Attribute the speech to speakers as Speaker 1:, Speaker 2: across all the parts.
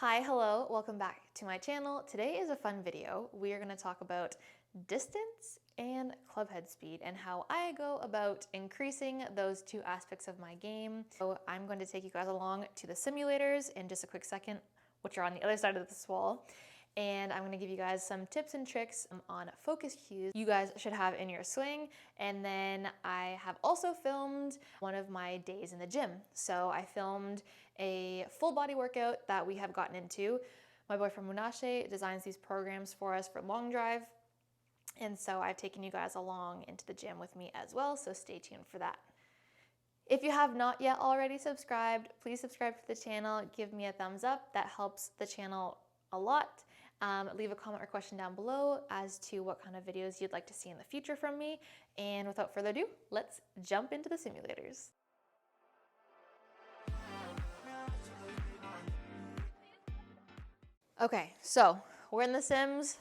Speaker 1: Hi, hello, welcome back to my channel. Today is a fun video. We are going to talk about distance and club head speed and how I go about increasing those two aspects of my game. So I'm going to take you guys along to the simulators in just a quick second, which are on the other side of this wall. And I'm going to give you guys some tips and tricks on focus cues you guys should have in your swing. And then I have also filmed one of my days in the gym. So I filmed a full body workout that we have gotten into. My boyfriend Munashe designs these programs for us for long drive. And so I've taken you guys along into the gym with me as well. So stay tuned for that. If you have not yet already subscribed, please subscribe to the channel. Give me a thumbs up. That helps the channel a lot. Leave a comment or question down below as to what kind of videos you'd like to see in the future from me. And without further ado, let's jump into the simulators. Okay, so we're in the Sims.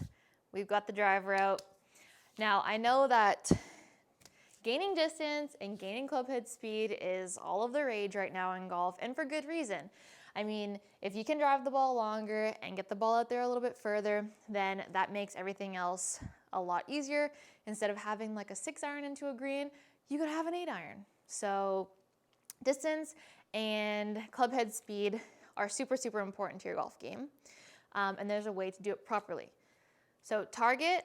Speaker 1: We've got the driver out. Now, I know that gaining distance and gaining club head speed is all of the rage right now in golf, and for good reason. I mean, if you can drive the ball longer and get the ball out there a little bit further, then that makes everything else a lot easier. Instead of having like a 6-iron into a green, you could have an 8-iron. So distance and club head speed are super, super important to your golf game. And there's a way to do it properly. So target,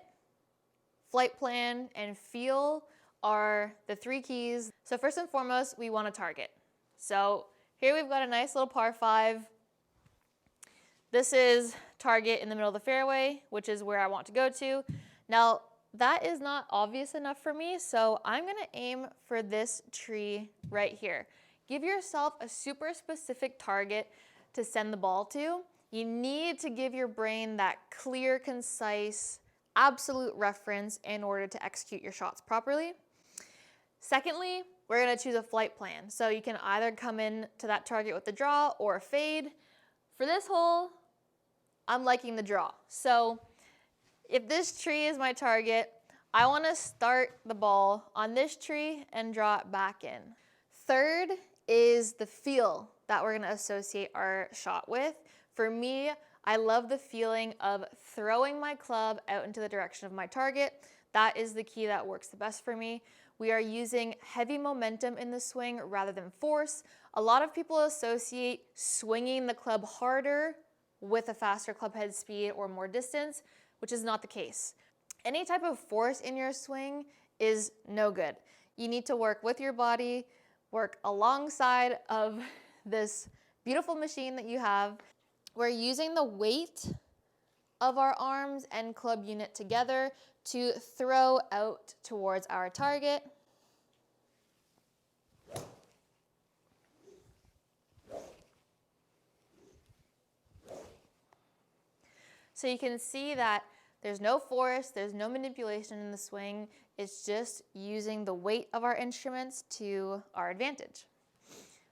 Speaker 1: flight plan, and feel are the 3 keys. So first and foremost, we want to target. So here we've got a nice little par 5. This is target in the middle of the fairway, which is where I want to go to. Now, that is not obvious enough for me, so I'm going to aim for this tree right here. Give yourself a super specific target to send the ball to. You need to give your brain that clear, concise, absolute reference in order to execute your shots properly. Secondly, we're going to choose a flight plan. So you can either come in to that target with a draw or a fade. For this hole, I'm liking the draw. So if this tree is my target, I want to start the ball on this tree and draw it back in. Third is the feel that we're going to associate our shot with. For me, I love the feeling of throwing my club out into the direction of my target. That is the key that works the best for me. We are using heavy momentum in the swing rather than force. A lot of people associate swinging the club harder with a faster club head speed or more distance, which is not the case. Any type of force in your swing is no good. You need to work with your body, work alongside of this beautiful machine that you have. We're using the weight of our arms and club unit together to throw out towards our target. So you can see that there's no force, there's no manipulation in the swing. It's just using the weight of our instruments to our advantage.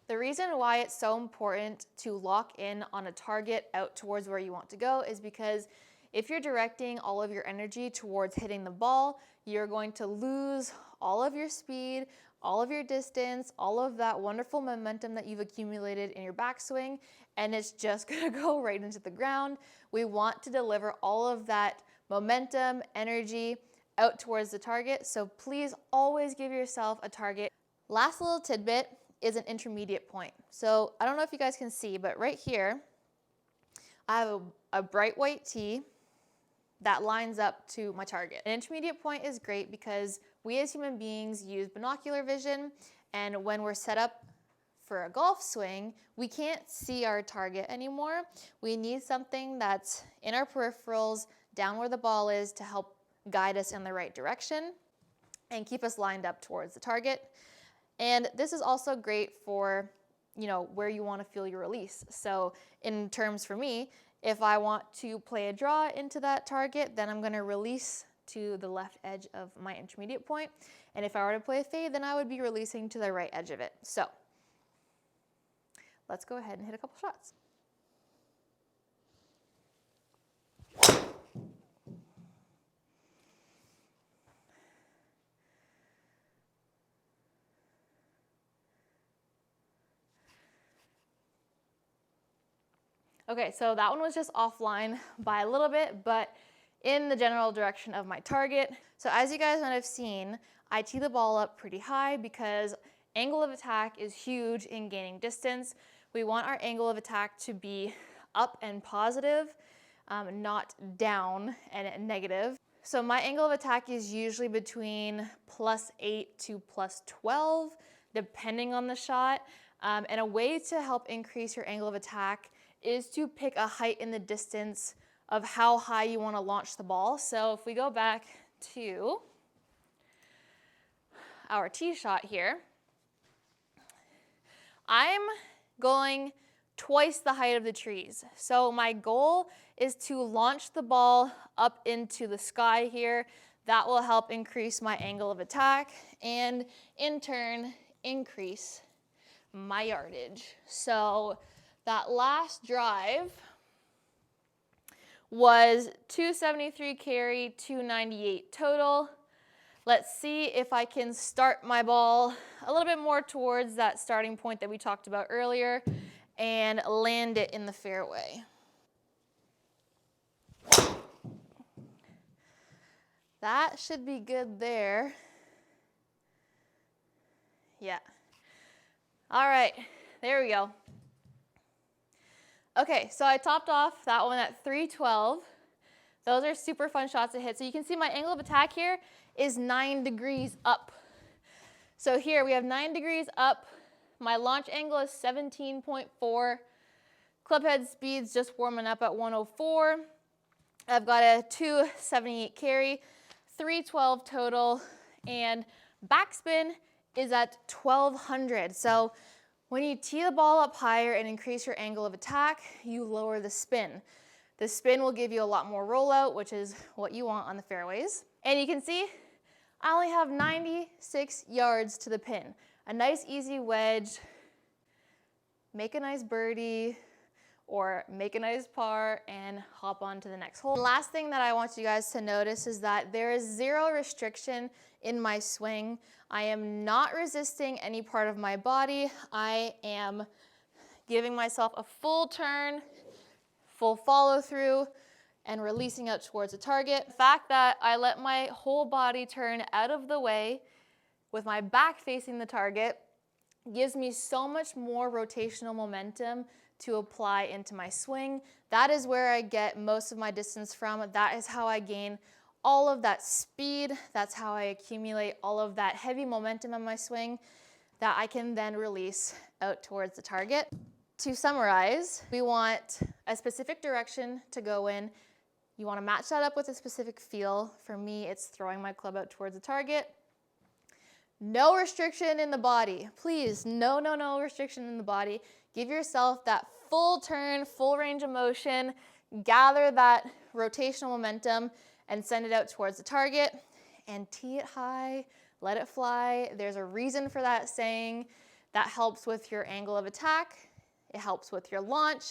Speaker 1: The reason why it's so important to lock in on a target out towards where you want to go is because if you're directing all of your energy towards hitting the ball, you're going to lose all of your speed, all of your distance, all of that wonderful momentum that you've accumulated in your backswing, and it's just gonna go right into the ground. We want to deliver all of that momentum, energy out towards the target, so please always give yourself a target. Last little tidbit is an intermediate point. So I don't know if you guys can see, but right here, I have a bright white tee that lines up to my target. An intermediate point is great because we as human beings use binocular vision, and when we're set up for a golf swing, we can't see our target anymore. We need something that's in our peripherals, down where the ball is, to help guide us in the right direction and keep us lined up towards the target. And this is also great for, where you want to feel your release. So in terms for me, if I want to play a draw into that target, then I'm going to release to the left edge of my intermediate point. And if I were to play a fade, then I would be releasing to the right edge of it. So let's go ahead and hit a couple shots. Okay, so that one was just offline by a little bit, but in the general direction of my target. So as you guys might have seen, I tee the ball up pretty high because angle of attack is huge in gaining distance. We want our angle of attack to be up and positive, not down and negative. So my angle of attack is usually between +8 to +12, depending on the shot. And a way to help increase your angle of attack is to pick a height in the distance of how high you want to launch the ball. So if we go back to our tee shot here, I'm going twice the height of the trees. So my goal is to launch the ball up into the sky here. That will help increase my angle of attack and in turn increase my yardage. So that last drive was 273 carry, 298 total. Let's see if I can start my ball a little bit more towards that starting point that we talked about earlier and land it in the fairway. That should be good there. Yeah. All right, there we go. Okay, so I topped off that one at 312. Those are super fun shots to hit. So you can see my angle of attack here is 9 degrees up. So here we have 9 degrees up. My launch angle is 17.4. Club head speed's just warming up at 104. I've got a 278 carry, 312 total, and backspin is at 1200. So when you tee the ball up higher and increase your angle of attack, you lower the spin. The spin will give you a lot more rollout, which is what you want on the fairways. And you can see I only have 96 yards to the pin. A nice easy wedge, make a nice birdie, or make a nice par and hop on to the next hole. The last thing that I want you guys to notice is that there is zero restriction in my swing. I am not resisting any part of my body. I am giving myself a full turn, full follow through, and releasing out towards the target. The fact that I let my whole body turn out of the way with my back facing the target gives me so much more rotational momentum to apply into my swing. That is where I get most of my distance from. That is how I gain all of that speed. That's how I accumulate all of that heavy momentum in my swing that I can then release out towards the target. To summarize, we want a specific direction to go in. You want to match that up with a specific feel. For me, it's throwing my club out towards the target. No restriction in the body. Please, no restriction in the body. Give yourself that full turn, full range of motion, gather that rotational momentum and send it out towards the target and tee it high, let it fly. There's a reason for that saying. That helps with your angle of attack. It helps with your launch.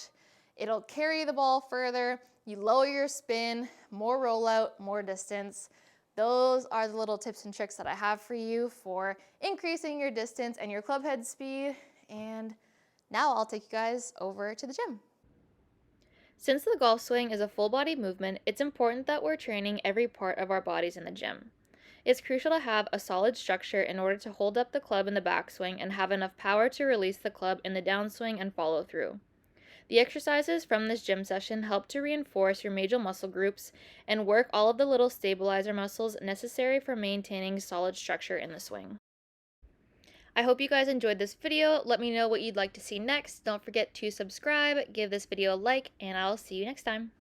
Speaker 1: It'll carry the ball further. You lower your spin, more rollout, more distance. Those are the little tips and tricks that I have for you for increasing your distance and your club head speed. And now I'll take you guys over to the gym. Since the golf swing is a full body movement, it's important that we're training every part of our bodies in the gym. It's crucial to have a solid structure in order to hold up the club in the backswing and have enough power to release the club in the downswing and follow through. The exercises from this gym session help to reinforce your major muscle groups and work all of the little stabilizer muscles necessary for maintaining solid structure in the swing. I hope you guys enjoyed this video. Let me know what you'd like to see next. Don't forget to subscribe, give this video a like, and I'll see you next time.